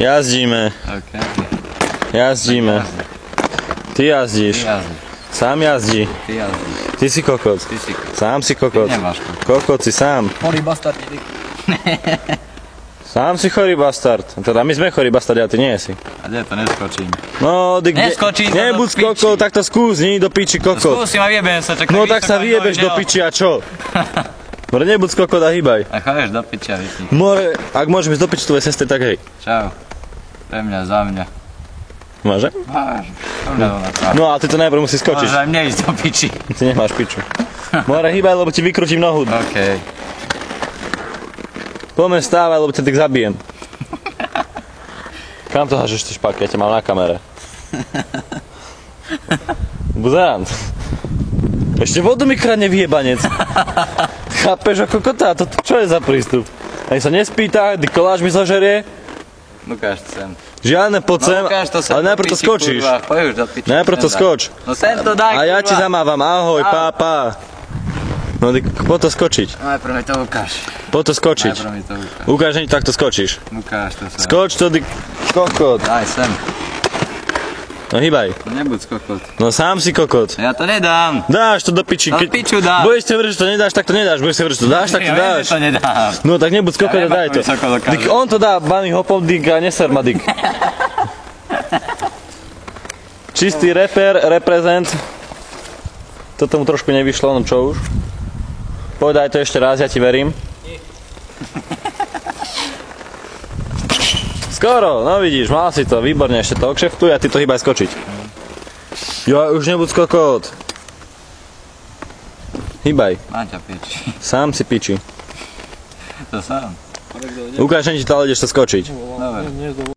Jazdíme. Okay. Jazdíme. Ty jazdíš. Sám jazdí. Ty jazdíš. Ty si kokot. Ty si kokot. Sám si kokot. Ty nemáš kokot. Kokot si sám. Chorý bastard. Sám si chorý bastard. Teda my sme chorí bastardi, a ty nie si. A kde to neskočím? No, Neskočím sa nebuď do piči. kokot, tak to skús, nie do piči kokot. Skúsim a vyjebem sa, čakaj. No tak sa vyjebeš do piči a čo? More, nebuď kokot a hýbaj. A chodíš do piči a vypni. More, ak môžem ísť do piči tvojej sestry, tak hej. Čau. Pre mňa, za mňa. Môžem? Máš. Pre mňa to napravím. No a ty to najprv musíš skočiť. Môžeš aj mne ísť do piči. Ty nemáš piču. More, hýbaj, lebo ti vykrútim nohu. Okej. Poďme stávaj, lebo ťa tak zabijem. Kam to hážeš ty špaky? Ja ťa mám na kamere. Buzerant. Ešte vodu mi kradne vyjebanec. Chápeš ako kotá? To čo je za prístup? Ani sa nespýta, ty koláč mi zažerie. Ukáž to sem. Žiadne poď sem, ukáž to sem. ale najprv to skočíš. Poď už do piči. Najprv to Sem skoč. daj. No sem to daj, A ja ti kurva. zamávam, ahoj, pá. No ty poď to skočiť. Najprv mi to ukáž. Poď to skočiť. Najprv mi to ukáž. Ukáž, že takto skočíš. Ukáž to sem. Skoč to, ty kokot. Daj sem. No hýbaj. Nebuď kokot. No sám si kokot. Ja to nedám. Dáš to do piči. Do piču dám. Budeš si vrieť, že to nedáš, tak to nedáš. Budeš si vrieť, že to dáš, tak to Ja viem, dáš. že to nedám. No tak nebuď skokot a Ja daj to. viem, ako mi sokol dokáže. Dik, on to dá, baný hopom dik a neser ma dik. Čistý reprezent. Toto mu trošku nevyšlo, no čo už. Povedaj to ešte raz, ja ti verím. Skoro, no vidíš, mal si to, výborne, ešte to okšeftuj a ty to hýbaj skočiť. Jo, už nebuď skokot. Hýbaj, Mám ťa piči. sám si piči. To sám. Ukáž, že ti to, ale ideš to skočiť. Dobre.